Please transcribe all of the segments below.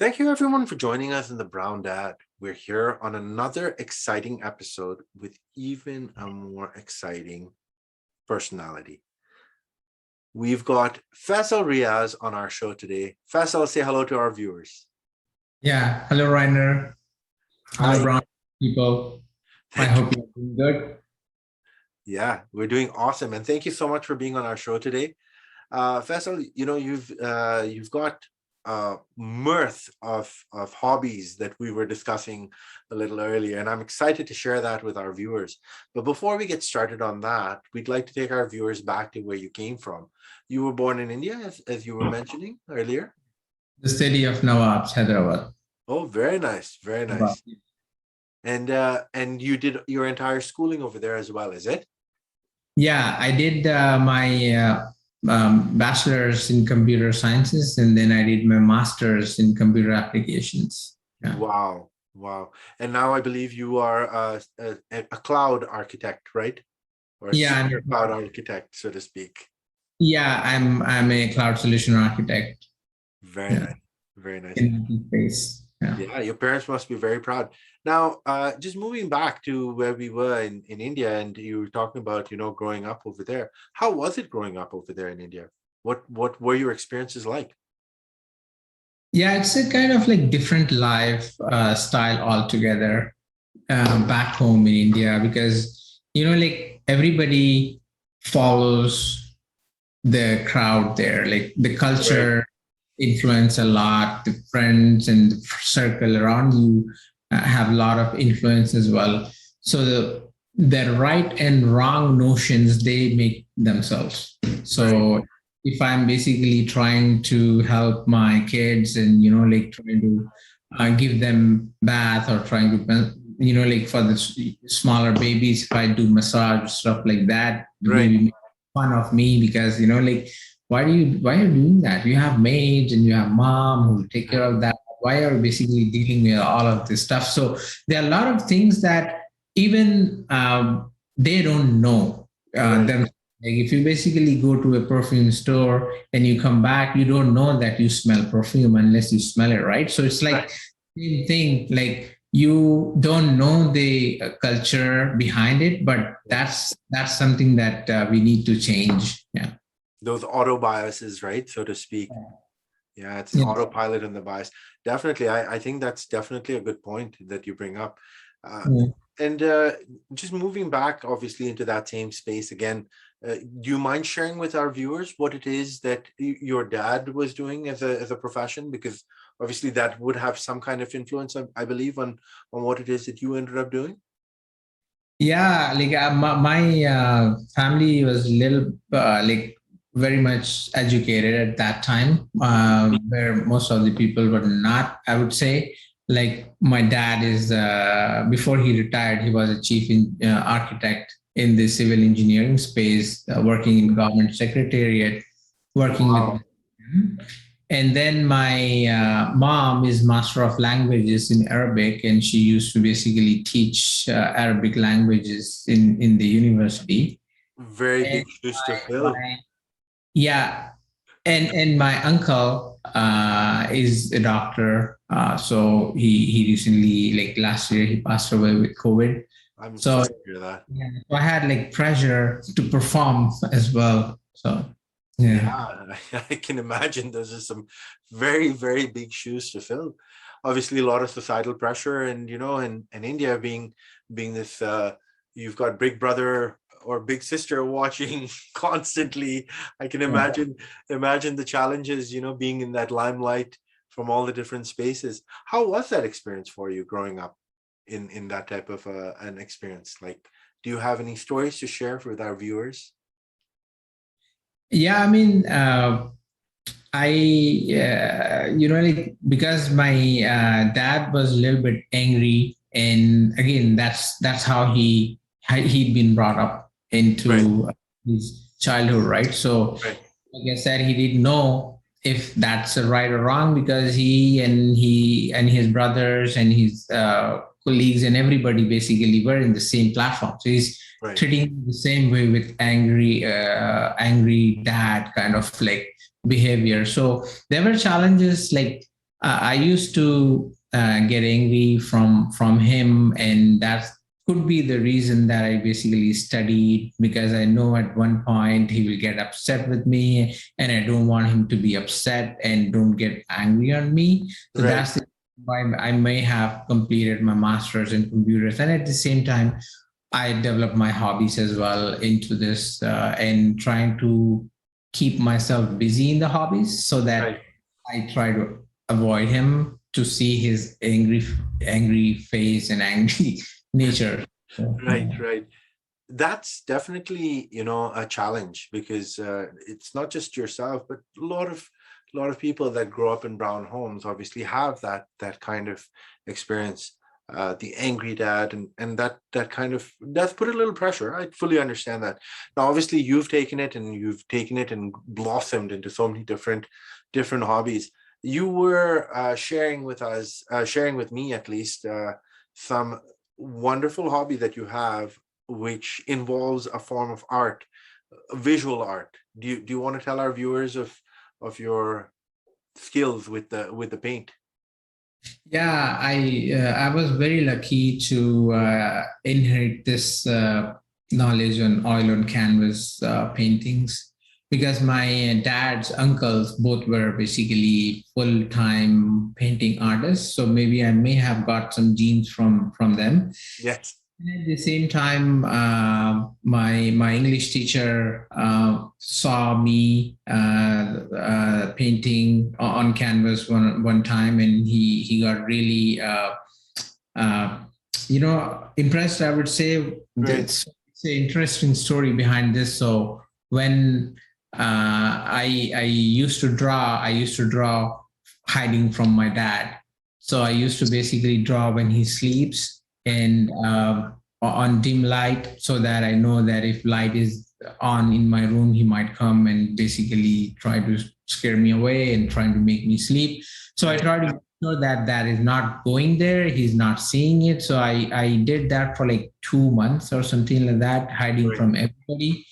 Thank you, everyone, for joining us in the Brown Dad. We're here on another exciting episode with even a more exciting personality. We've got Faisal Riaz on our show today. Faisal, say hello to our viewers. Yeah. Hello, Rainer. Hello, Hi. Brown people. I Thank you. hope you're doing good. Yeah, we're doing awesome, and thank you so much for being on our show today. Faisal, you've got mirth of hobbies that we were discussing a little earlier, and I'm excited to share that with our viewers. But before we get started on that, we'd like to take our viewers back to where you came from. You were born in India, as you were mentioning earlier. The city of Nawabs, Hyderabad. Oh, very nice, very nice. And you did your entire schooling over there as well, is it? Yeah, I did my bachelor's in computer sciences, and then I did my master's in computer applications. Yeah. Wow, wow. And now I believe you are a cloud architect, right? Or a Yeah, senior cloud architect, so to speak. yeah, I'm a cloud solution architect. Very Yeah, nice, very nice. in IT space. Yeah. Yeah, your parents must be very proud. Now, just moving back to where we were in India, and you were talking about, growing up over there. How was it growing up over there in India? What were your experiences like? Yeah, it's a kind of like different life style altogether back home in India because like everybody follows the crowd there, like the Right, culture influence a lot. The friends and the circle around you have a lot of influence as well. So the right and wrong notions they make themselves. right, So if I'm basically trying to help my kids and like trying to give them bath or trying to like for the smaller babies, if I do massage stuff like that, the right, baby makes fun of me because like why are you doing that? You have maids and you have mom who will take care of that. Why are you basically dealing with all of this stuff? So there are a lot of things that even they don't know right, them. Like if you basically go to a perfume store and you come back, you don't know that you smell perfume unless you smell it, right? So it's right. like same thing. Like you don't know the culture behind it, but Yeah. that's something that we need to change. Yeah. Those auto biases, right, so to speak. Yeah, it's Yeah. autopilot in the bias. Definitely, I think that's definitely a good point that you bring up. Uh, Yeah. and just moving back, obviously, into that same space again, do you mind sharing with our viewers what it is that your dad was doing as a profession? Because obviously that would have some kind of influence, I believe, on what it is that you ended up doing. Yeah, like my family was little like very much educated at that time, where most of the people were not. I would say, like my dad is before he retired, he was a architect in the civil engineering space, working in government secretariat, working with. Wow. And then my mom is master of languages in Arabic, and she used to basically teach Arabic languages in the university. Very And big shoes to fill. my yeah, and my uncle is a doctor. So he recently, like last year, he passed away with COVID. I'm So sorry to hear that. yeah, so I had like pressure to perform as well. So yeah. Yeah, I can imagine those are some very, very big shoes to fill. Obviously, a lot of societal pressure, and and India being this, you've got big brother or big sister watching constantly. I can imagine the challenges, being in that limelight from all the different spaces. How was that experience for you growing up in that type of an experience? Like, do you have any stories to share with our viewers? Yeah, I mean, I, like because my dad was a little bit angry, and again, that's how he'd been brought up Right, into his childhood, right? So, right, like I said, he didn't know if that's a right or wrong because he and his brothers and his colleagues and everybody basically were in the same platform. So he's right. treating the same way with angry dad kind of like behavior. So there were challenges like I used to get angry from him, and that could be the reason that I basically studied, because I know at one point he will get upset with me, and I don't want him to be upset and don't get angry on me. So Right, that's why I may have completed my master's in computers, and at the same time, I developed my hobbies as well into this, and trying to keep myself busy in the hobbies so that right. I try to avoid him to see his angry face and angry nature. So, Right, right. That's definitely, a challenge because it's not just yourself, but a lot of people that grow up in brown homes obviously have that kind of experience. The angry dad, and that kind of that's put a little pressure. I fully understand that. Now, obviously, you've taken it and blossomed into so many different hobbies. You were sharing with me at least, some wonderful hobby that you have, which involves a form of art, visual art. Do you want to tell our viewers of your skills with the paint? yeah, I was very lucky to inherit this knowledge on oil on canvas paintings, because my dad's uncles both were basically full time painting artists. So maybe I may have got some genes from them. Yes. At the same time, my English teacher saw me painting on canvas one time, and he got really uh, impressed. I would say Right. it's an interesting story behind this. So when I used to draw hiding from my dad. So I used to basically draw when he sleeps, and on dim light, so that I know that if light is on in my room, he might come and basically try to scare me away and trying to make me sleep. So I Right. try to know that that is not going there. He's not seeing it. So I did that for like 2 months or something like that, hiding Right. from everybody.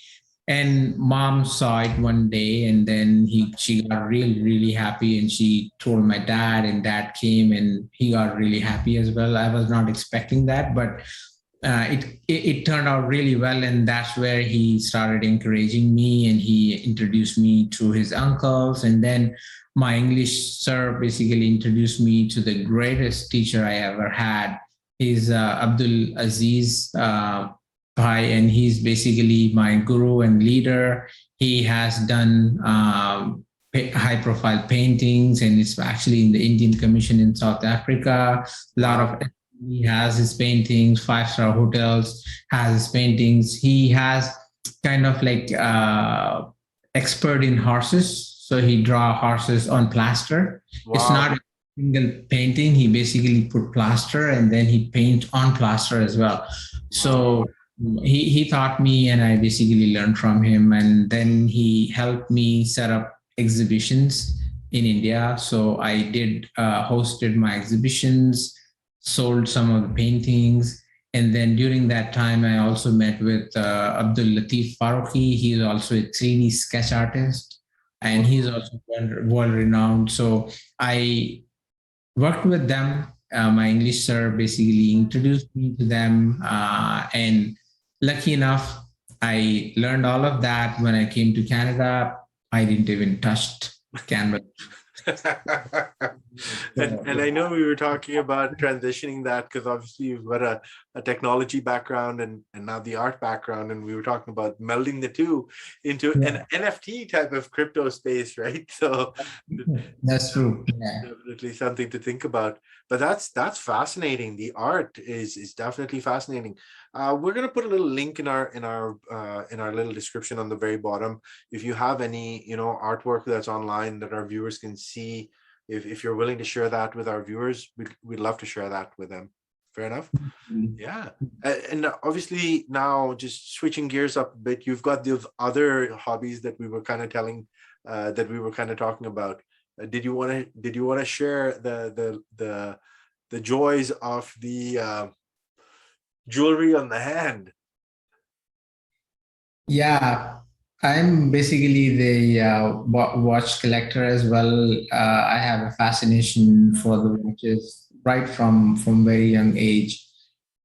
And mom saw it one day, and then she got really happy, and she told my dad, and dad came, and he got really happy as well. I was not expecting that, but it turned out really well, and that's where he started encouraging me, and he introduced me to his uncles, and then my English sir basically introduced me to the greatest teacher I ever had. He's Abdul Aziz Bhai, and he's basically my guru and leader. He has done high profile paintings, and it's actually in the Indian Commission in South Africa. A lot Wow. of he has his paintings, five-star hotels has his paintings. He has kind of like expert in horses. So he draw horses on plaster. It's Wow. not a single painting. He basically put plaster, and then he paint on plaster as well. Wow. So he taught me, and I basically learned from him. And then he helped me set up exhibitions in India. So I did hosted my exhibitions, sold some of the paintings. And then during that time, I also met with Abdul Latif Farooqi. He's also a 3D sketch artist, and he's Wow. also world renowned. So I worked with them. My English sir basically introduced me to them. And lucky enough, I learned all of that when I came to Canada. I didn't even touch Canvas. And I know we were talking about transitioning that because obviously you've got a technology background and now the art background, and we were talking about melding the two into an Yeah, NFT type of crypto space, right? So that's true. Yeah. definitely something to think about. But that's fascinating. The art is definitely fascinating. We're gonna put a little link in our little description on the very bottom. If you have any, artwork that's online that our viewers can see, if you're willing to share that with our viewers, we'd love to share that with them. Fair enough. Yeah. And obviously now just switching gears up a bit, you've got those other hobbies that we were kind of that we were kind of talking about. Did you want to share the joys of the jewelry on the hand? Yeah. I'm basically the watch collector as well. I have a fascination for the watches right from very young age.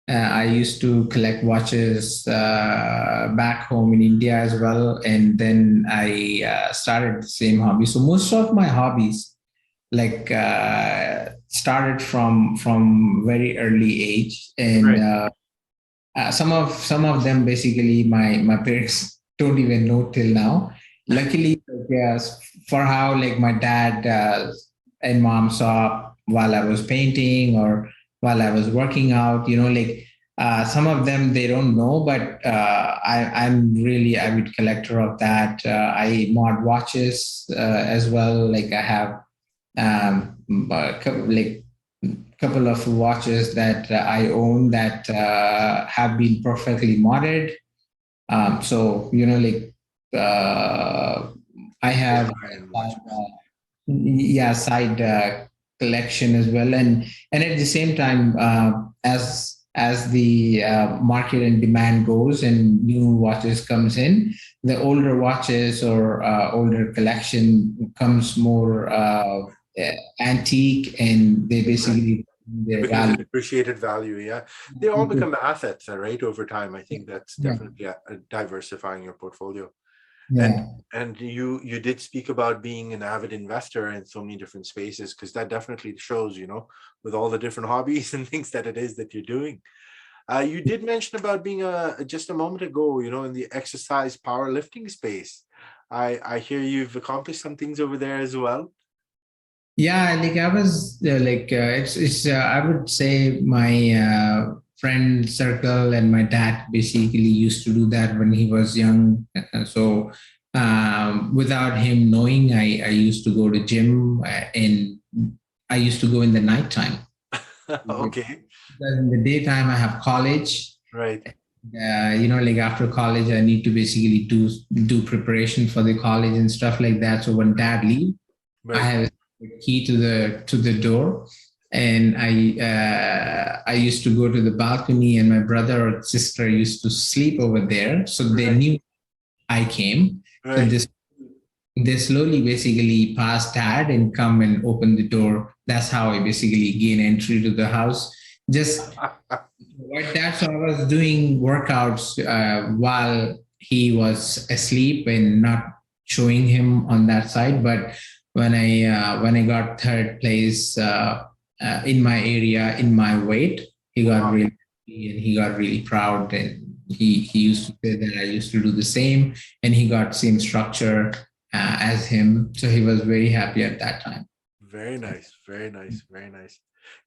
I used to collect watches back home in India as well, and then I started the same hobby. So most of my hobbies started from very early age, and Right. some of them basically my parents don't even know till now. Luckily, yes, for how like my dad and mom saw while I was painting or while I was working out, some of them they don't know, but I'm really avid collector of that. I mod watches as well. Like I have like couple of watches that I own that have been perfectly modded. So uh, I Very have high-end watches. side collection as well, and at the same time, as the market and demand goes and new watches comes in, the older watches or older collection comes more antique, and they Right. basically It their becomes a value. depreciated value. Yeah. They all People, become assets, right? Over time. I think that's yeah, definitely diversifying your portfolio. And yeah. and you did speak about being an avid investor in so many different spaces, because that definitely shows, with all the different hobbies and things that it is that you're doing. You did mention about being just a moment ago, in the exercise powerlifting space. I hear you've accomplished some things over there as well. Yeah, like I was it's I would say my friend circle and my dad basically used to do that when he was young. So without him knowing, I used to go to gym and I used to go in the nighttime. Because Okay. in the daytime I have college. Right. Like after college I need to basically do preparation for the college and stuff like that. So when dad leaves, I Right. have a key to the door, and I used to go to the balcony, and my brother or sister used to sleep over there, so they Right. knew I came. So Right. they slowly basically pass dad and come and open the door. That's how I basically gain entry to the house. Just what that, so I was doing workouts while he was asleep and not showing him on that side. But when I got third place in my area in my weight, he got Wow. really happy and he got really proud, and he used to say that I used to do the same, and he got same structure as him, so he was very happy at that time. Very nice. Very nice. Very nice.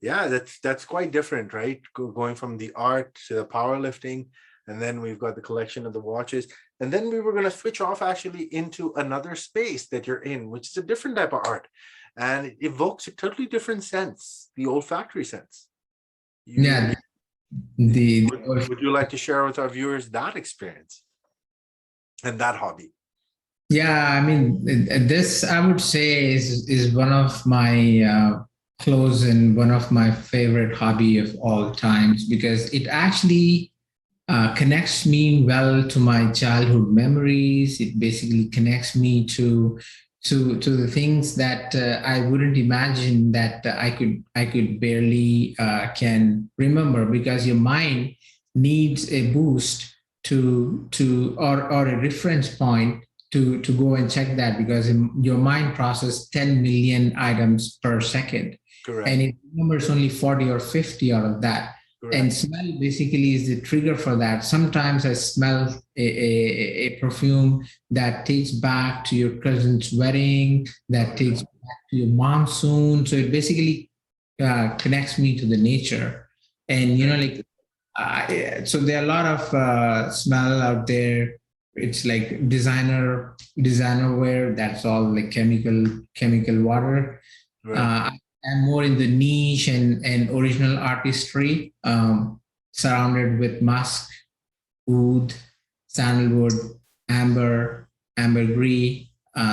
Yeah, that's quite different, right? Going from the art to the powerlifting, and then we've got the collection of the watches, and then we were going to switch off actually into another space that you're in, which is a different type of art, and it evokes a totally different sense, the olfactory sense. You Yeah, the would you like to share with our viewers that experience and that hobby? Yeah, I mean, this I would say is one of my close and one of my favorite hobby of all times, because it actually connects me well to my childhood memories. It basically connects me to the things that I wouldn't imagine that I could barely can remember, because your mind needs a boost or a reference point to go and check that, because your mind processes 10 million items per second, and Correct. it remembers only 40 or 50 out of that. And Correct. smell basically is the trigger for that. Sometimes I smell a perfume that takes back to your cousin's wedding, Oh, that yeah. takes back to your monsoon. So it basically connects me to the nature. And, Very nice. so there are a lot of smell out there. It's like designer wear. That's all like chemical water. Right. uh, I'm more in the niche and original artistry, surrounded with musk, oud, sandalwood, amber, ambergris.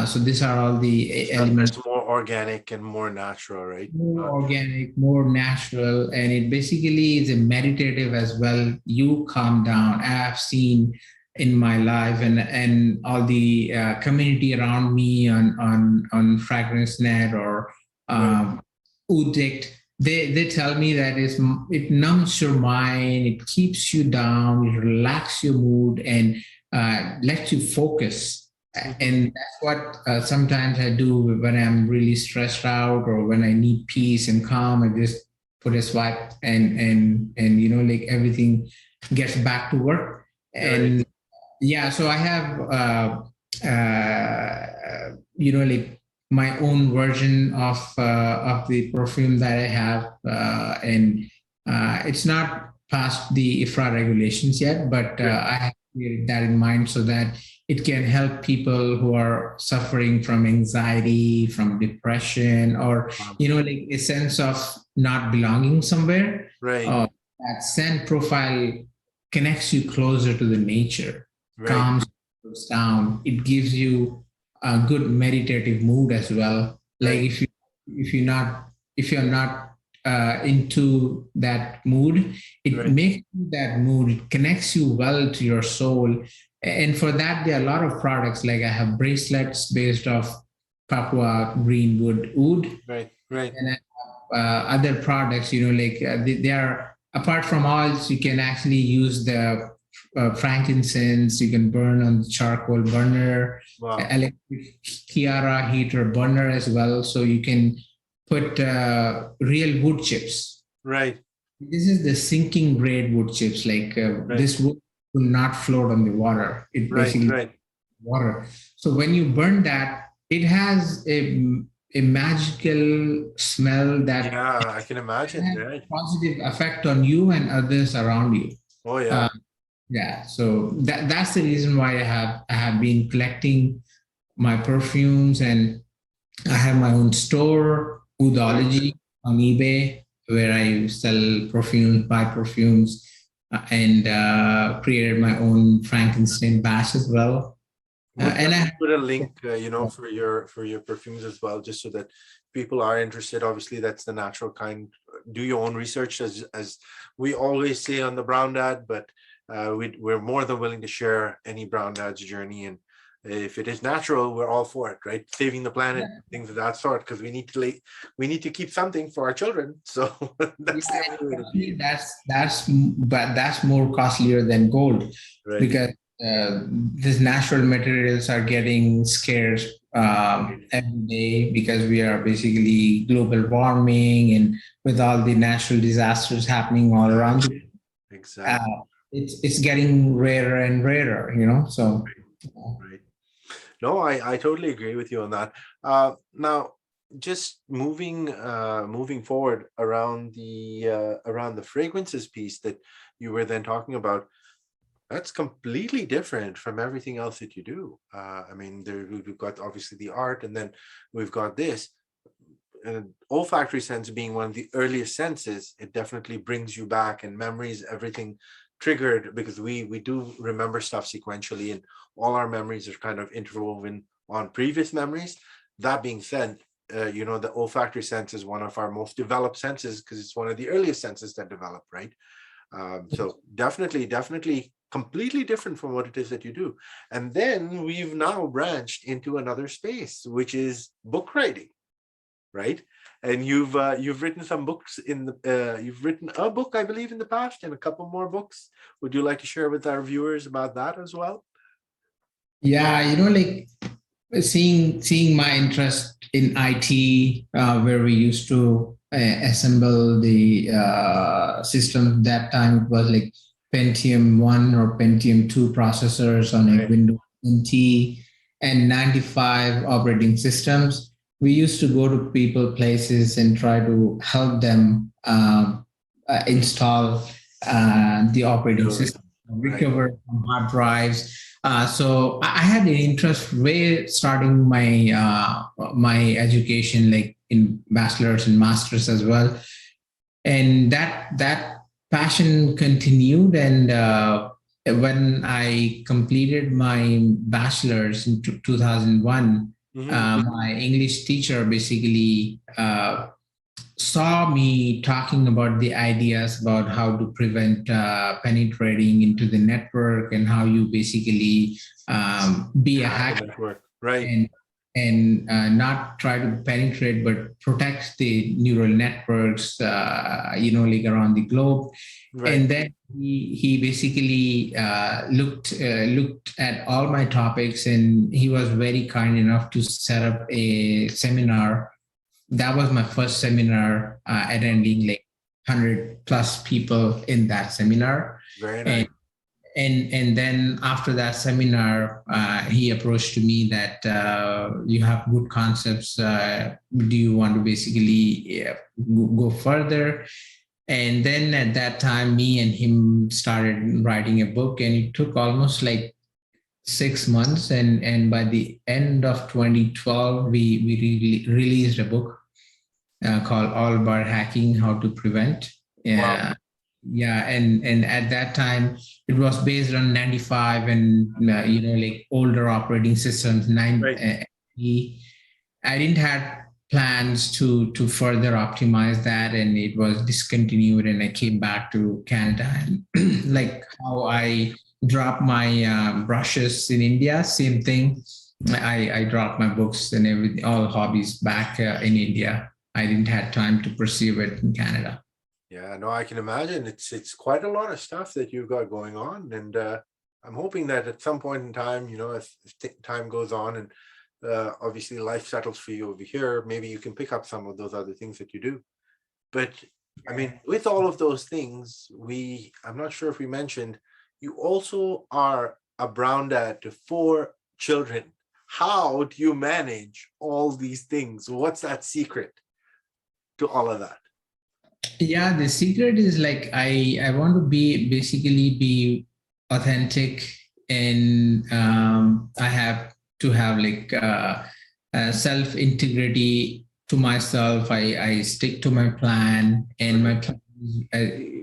So these are all the Stuff elements. that's more organic and more natural, right? More Not organic, more natural, and it basically is a meditative as well. You calm down. I have seen. in my life, and all the community around me on Fragrance Net or Right. Udict, they tell me that it numbs your mind, it keeps you down, it relaxes your mood, and lets you focus. Mhm. And that's what sometimes I do when I'm really stressed out or when I need peace and calm. I just put a swipe, and like everything gets back to work. Right. And yeah, so I have like my own version of the perfume that I have, and it's not past the IFRA regulations yet, but Right. I have kept that in mind so that it can help people who are suffering from anxiety, from depression, or like a sense of not belonging somewhere. Right. Uh, that scent profile connects you closer to the nature, Right. calms you down. It gives you a good meditative mood as well. Like Right. if you're not into that mood, it Right. makes you that mood. It connects you well to your soul. And for that, there are a lot of products. Like I have bracelets based off Papua greenwood oud, Right. Right. and other products, like they are apart from oils, you can actually use the frankincense, you can burn on the charcoal burner, Wow. electric Kiara heater burner as well. So you can put real wood chips. Right. This is the sinking grade wood chips. Like Right. this wood will not float on the water. It Right. basically Right. water. So when you burn that, it has a magical smell that Yeah, I can imagine. has Right. positive effect on you and others around you. Oh Uh, yeah. yeah, so that's the reason why I have been collecting my perfumes, and I have my own store, Right. Udology, on eBay, where I sell perfumes, buy perfumes, and created my own Frankenstein batch as well. We'll And I definitely put a link, for your perfumes as well, just so that people are interested. Obviously, that's the natural kind. Do your own research, as we always say on the Brown Dad, but we're more than willing to share any Brown Dad's journey, and if it is natural, we're all for it, right? Saving the planet, things of that sort, because we need to keep something for our children. So Yeah, that's the and only way to trust be. me, but that's more costlier than gold Right. because these natural materials are getting scarce every day because we are basically global warming and with all the natural disasters happening all around. Uh, Exactly. it's getting rarer and rarer. So Right. No, I totally agree with you on that. Now, just moving forward around the fragrances piece that you were then talking about, that's completely different from everything else that you do. I mean, we've got obviously the art, and then we've got this. Olfactory sense being one of the earliest senses, it definitely brings you back, and memories, everything triggered, because we do remember stuff sequentially, and all our memories are kind of interwoven on previous memories. That being said, the olfactory sense is one of our most developed senses because it's one of the earliest senses that develop, right? So definitely completely different from what it is that you do. And then we've now branched into another space, which is book writing, right? And you've written some books you've written a book, I believe, in the past, and a couple more books. Would you like to share with our viewers about that as well? yeah, like seeing my interest in IT, where we used to assemble the system. That time it was like Pentium 1 or Pentium 2 processors on a Right. Windows NT and 95 operating systems. We used to go to people places and try to help them install the operating Windows. system, Right. recover from hard drives. So I had an interest way starting my education, like in bachelor's and master's as well, and that passion continued. And when I completed my bachelor's in 2001, Hmm. my English teacher basically saw me talking about the ideas about how to prevent penetrating into the network and how you basically be a Hack a hacker network. Right. and not try to penetrate but protect the neural networks like around the globe. Right. And then he basically looked at all my topics, and he was very kind enough to set up a seminar. That was my first seminar, attending like 100 plus people in that seminar. Very nice. And and then after that seminar, he approached to me that you have good concepts. Do you want to basically go further? And then at that time, me and him started writing a book, and it took almost like 6 months. And by the end of 2012, we released a book called All About Hacking: How to Prevent. Wow. Yeah, and at that time it was based on 95 and like older operating systems. Right. I didn't have plans to further optimize that, and it was discontinued. And I came back to Canada, and like how I dropped my brushes in India, same thing. I dropped my books and everything, all hobbies back in India. I didn't have time to pursue it in Canada. Yeah, no, I can imagine it's quite a lot of stuff that you've got going on, and I'm hoping that at some point in time, as time goes on, and obviously life settles for you over here, maybe you can pick up some of those other things that you do. But I mean, with all of those things, I'm not sure if we mentioned, you also are a brown dad to 4 children. How do you manage all these things? What's that secret to all of that? Yeah, the secret is like I want to be authentic, and I have to have like self integrity to myself. I stick to my plan, and my plan uh,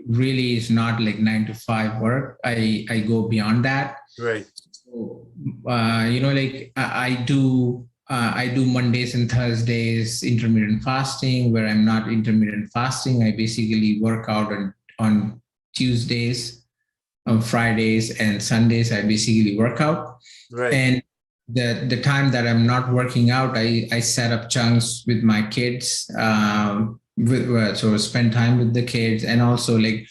really is not like 9 to 5 work. I go beyond that. Right. So, like I do Mondays and Thursdays intermittent fasting, where I'm not intermittent fasting. I basically work out on Tuesdays, on Fridays, and Sundays. I basically work out. Right. And the time that I'm not working out, I set up chunks with my kids. So spend time with the kids, and also like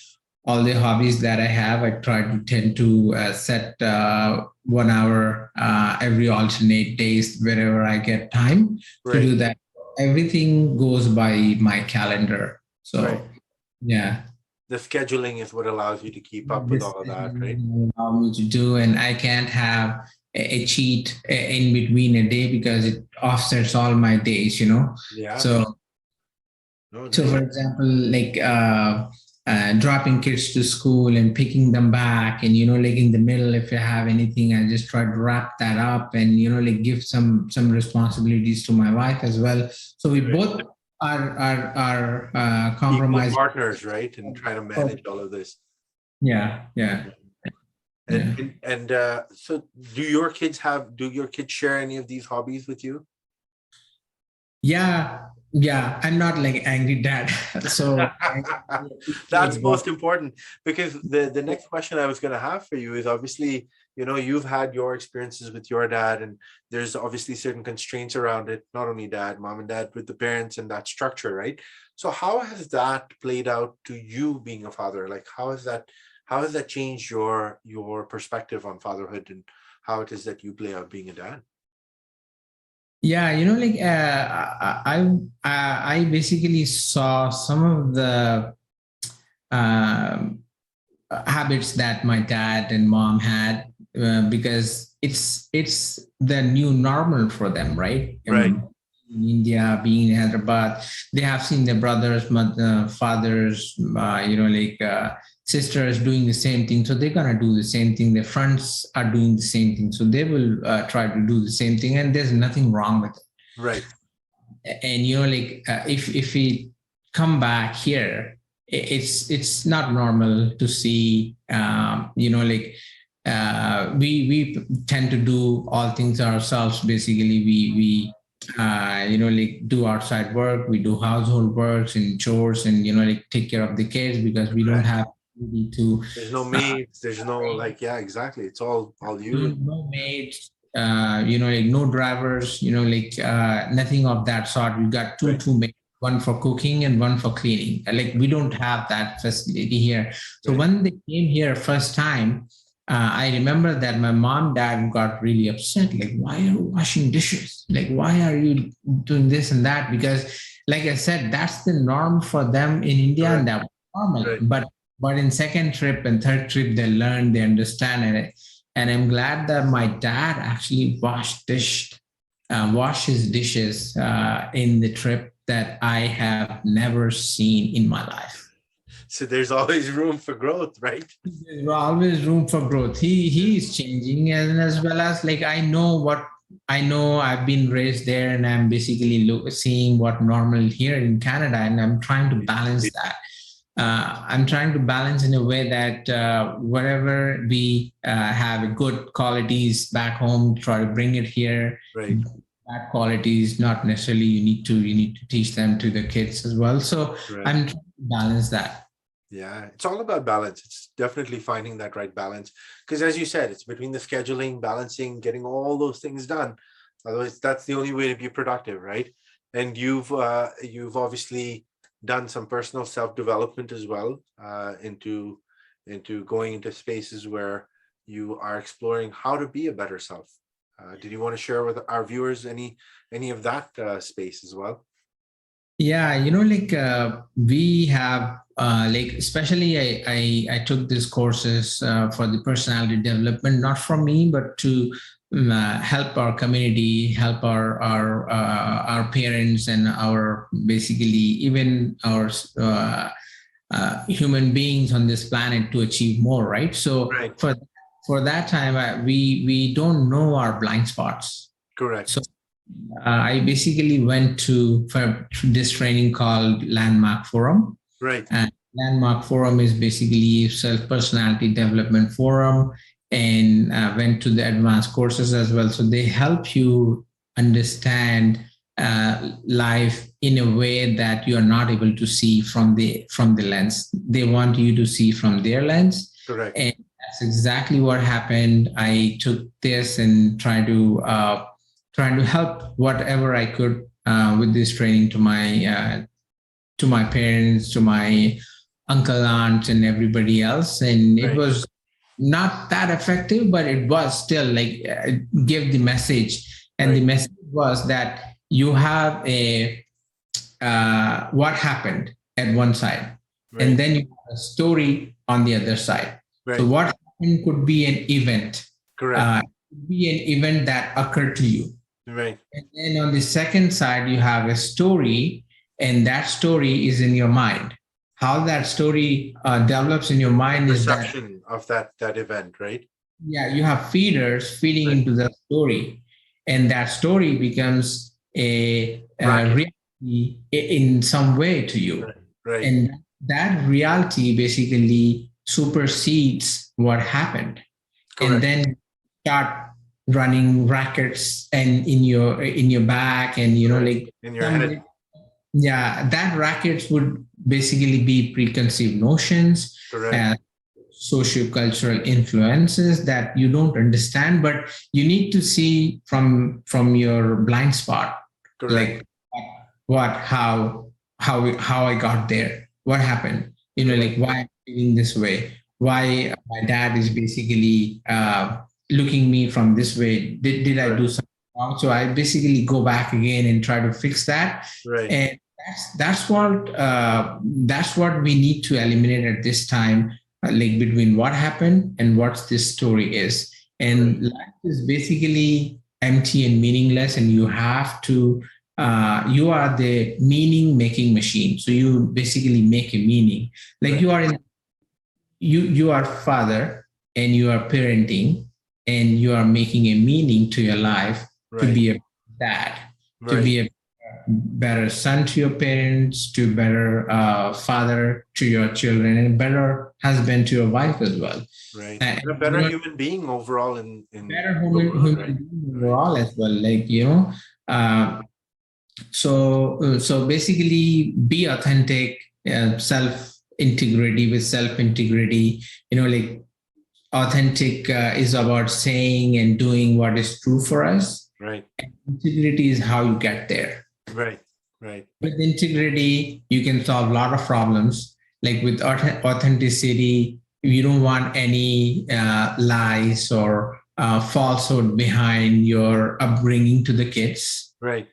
all the hobbies that I have, I try to tend to set 1 hour every alternate days wherever I get time to Right. do that. Everything goes by my calendar. Right. So yeah, The scheduling is what allows you to keep up with this all of is that, right? allow me to do, and I can't have a cheat in between a day because it offsets all my days. Yeah. So No, So, for example, like dropping kids to school and picking them back, and like in the middle, if you have anything, I just try to wrap that up, and like give some responsibilities to my wife as well. So we right. both are Equal compromising. partners, right? And trying to manage all of this. Yeah, yeah, And yeah. so do your kids share any of these hobbies with you? Yeah. I'm not like angry dad. So I That's appreciate most important, because the next question I was going to have for you is, obviously, you've had your experiences with your dad, and there's obviously certain constraints around it, not only dad, mom and dad with the parents and that structure, right? So how has that played out to you being a father? Like, how has that changed your perspective on fatherhood, and how it is that you play out being a dad? Yeah, like I basically saw some of the um, habits that my dad and mom had, because it's the new normal for them, right? Right. In India, being in Hyderabad, they have seen their brothers, mother, fathers, sisters doing the same thing, so they're gonna do the same thing. Their friends are doing the same thing, so they will try to do the same thing, and there's nothing wrong with it. Right. And if we come back here, it's not normal to see, we tend to do all things ourselves. Basically, we like do outside work, we do household works and chores, and like take care of the kids because we don't Correct. have ability to. There's no Uh, maids, there's no like, yeah, exactly. It's all you. no maids, like no drivers, nothing of that sort. We got Right, two maids, one for cooking and one for cleaning. Like we don't have that facility here. So right, when they came here first time, I remember that my mom, dad got really upset. Like, why are you washing dishes? Like, why are you doing this and that? Because, like I said, that's the norm for them in India, and correct, that was normal. right. But in second trip and third trip, they learn, they understand it, and I'm glad that my dad actually wash his dishes in the trip that I have never seen in my life. So there's always room for growth, right? There's always room for growth. He is changing, and as well as like I know. I've been raised there, and I'm basically seeing what normal here in Canada, and I'm trying to balance that. I'm trying to balance in a way that whatever we have good qualities back home, try to bring it here. Right, Bad qualities, not necessarily you need to teach them to the kids as well. So right. I'm trying to balance that. Yeah, it's all about balance. It's definitely finding that right balance. Because as you said, it's between the scheduling, balancing, getting all those things done. Otherwise, that's the only way to be productive, right? And you've obviously done some personal self-development as well, into going into spaces where you are exploring how to be a better self. Did you want to share with our viewers any of that space as well? Yeah, we have like especially I took these courses for the personality development, not from me, but to help our community, help our parents and our basically even our human beings on this planet to achieve more, right? So Right. for that time, we don't know our blind spots. So Correct. I basically went for this training called Landmark Forum. Right. And Landmark Forum is basically self personality development forum, and went to the advanced courses as well. So they help you understand life in a way that you are not able to see from the lens. They want you to see from their lens, Correct. and that's exactly what happened. I took this and trying to help whatever I could with this training to my parents, to my uncle, aunt, and everybody else. And it Right. was not that effective, but it was still like give the message. And the Right. message was that you have a what happened at one side, and Right. then you have a story on the other side. So Right. what happened could be an event, Correct. could be an event that occurred to you, Right. and then on the second side, you have a story, and that story is in your mind. How that story develops in your The mind is that, perception of that event, right? yeah, you have feeders feeding Right. into the story, and that story becomes a Bracket. reality in some way to you. Right. Right. And that reality basically supersedes what happened, and Correct. then start running rackets and in your back, and Correct. like In your some, head. yeah, that rackets would basically be preconceived notions, Correct. uh, socio-cultural influences that you don't understand, but you need to see from your blind spot, Correct. like what how I got there, what happened, Correct. like why I'm feeling this way, why my dad is basically looking me from this way. Did I Correct. do something wrong? So I basically go back again and try to fix that, Right. and that's what we need to eliminate at this time, like between what happened and what this story is. Right. And life is basically empty and meaningless, and you have to you are the meaning making machine. So you basically make a meaning. Like Right. you are father, and you are parenting, and you are making a meaning to your life to Right. be a dad, to Right. be a better son to your parents, to better father to your children, and better husband to your wife as well. Right. And And a better human being overall in better the world, human right? being Right. overall as well. Like uh, So basically, be authentic, self integrity with self integrity. Like authentic is about saying and doing what is true for us. Right. Integrity is how you get there. Right. Right. With integrity, you can solve a lot of problems. Like with authenticity, you don't want any lies or falsehood behind your upbringing to the kids. Right.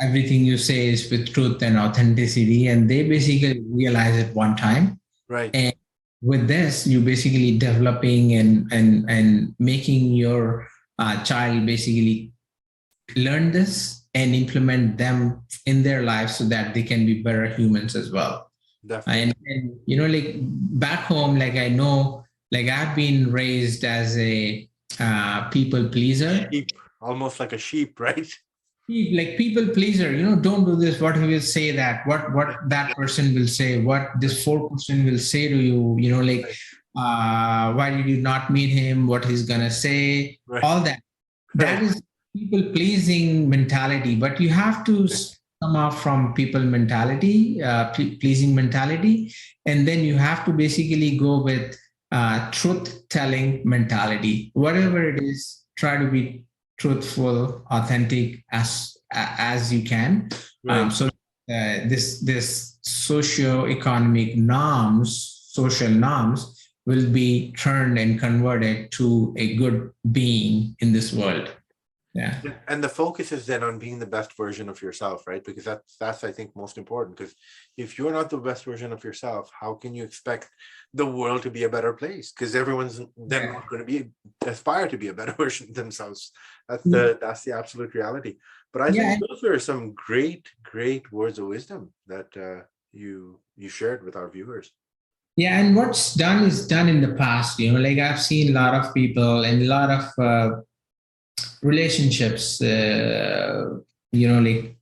Everything you say is with truth and authenticity, and they basically realize it one time. Right. And with this, you basically developing and making your child basically learn this and implement them in their lives so that they can be better humans as well. Definitely. And like back home, like I know, like I've been raised as a people pleaser. Sheep, almost like a sheep, right? Like people pleaser, don't do this, what he will say, that what that person will say, what this four person will say to you, like Right. why did you not meet him, what he's gonna say, Right. all that. That Right. is people pleasing mentality, but you have to come out from people mentality, pleasing mentality, and then you have to basically go with truth telling mentality. Whatever it is, try to be truthful, authentic as you can. Right. So this socio-economic norms, social norms, will be turned and converted to a good being in this world. Yeah. And the focus is then on being the best version of yourself, right? Because that's I think most important. Because if you're not the best version of yourself, how can you expect the world to be a better place? Because everyone's then Yeah. not going to be aspire to be a better version of themselves. That's the absolute reality. But I think Yeah. those were some great words of wisdom that you shared with our viewers. Yeah, and what's done is done in the past. Like I've seen a lot of people and a lot of relationships. Like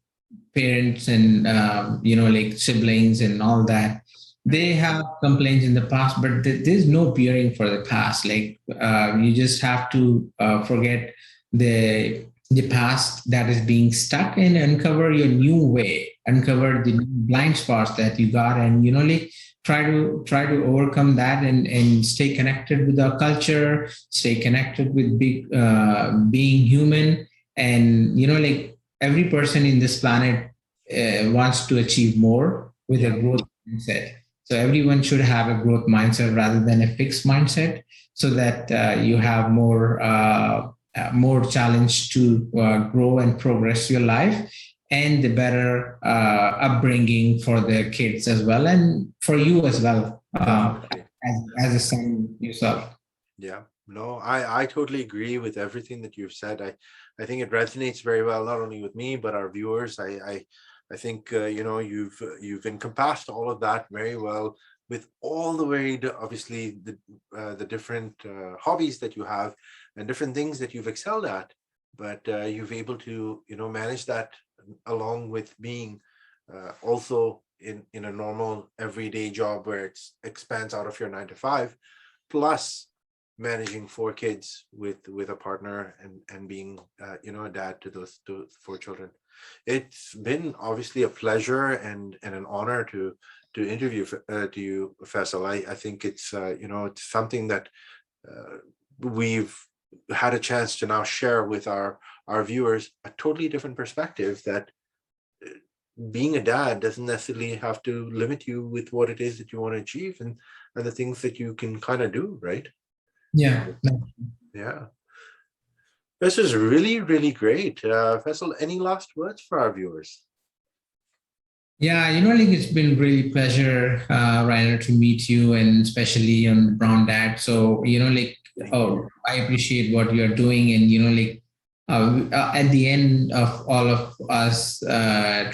parents and like siblings and all that, Right. they have complaints in the past, but there's no bearing for the past. Like you just have to forget the past that is being stuck and uncover your new way, uncover the blind spots that you got, and like try to overcome that and stay connected with our culture, stay connected with being human. And like every person in this planet wants to achieve more with a Yeah. growth mindset. So everyone should have a growth mindset rather than a fixed mindset, so that you have more challenge to grow and progress your life, and the better upbringing for the kids as well, and for you as well, Definitely. as a son yourself. Yeah, no, I totally agree with everything that you've said. I think it resonates very well, not only with me but our viewers. I think you've encompassed all of that very well with all the varied, obviously the different hobbies that you have and different things that you've excelled at, but you've able to manage that along with being also in a normal everyday job where it's expands out of your 9 to 5, plus managing 4 kids with a partner and being a dad to those 4 children. It's been obviously a pleasure and an honor to interview to you, Faisal. I think it's it's something that we've had a chance to now share with our viewers a totally different perspective, that being a dad doesn't necessarily have to limit you with what it is that you want to achieve and the things that you can kind of do, right? Yeah. Yeah. This is really great. Faisal, any last words for our viewers? Yeah, like it's been really pleasure, Rainer, to meet you, and especially on Brown Dad. So, like, Thank you. oh, I appreciate what you're doing, and like, at the end of all of us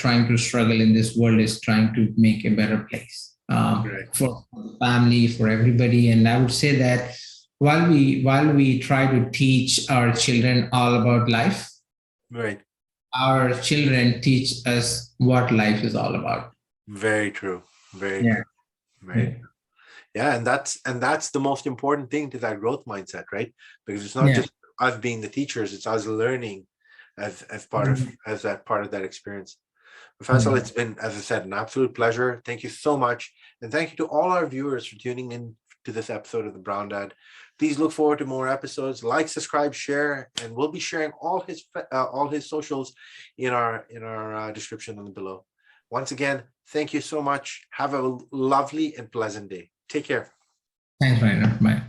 trying to struggle in this world is trying to make a better place Right. for the family, for everybody. And I would say that while we try to teach our children all about life, Right. our children teach us what life is all about. Very true. Very Yeah. true. Very Yeah. true. Yeah, and that's the most important thing to that growth mindset, right? Because it's not Yeah. just us being the teachers, it's us learning as part of Mhm. as that part of that experience. Faisal, it's been, as I said, an absolute pleasure. Thank you so much. And thank you to all our viewers for tuning in to this episode of The Brown Dad. Please look forward to more episodes. Like, subscribe, share, and we'll be sharing all his socials in our description on below. Once again, thank you so much. Have a lovely and pleasant day. Take care. Thanks, Rainer. Bye.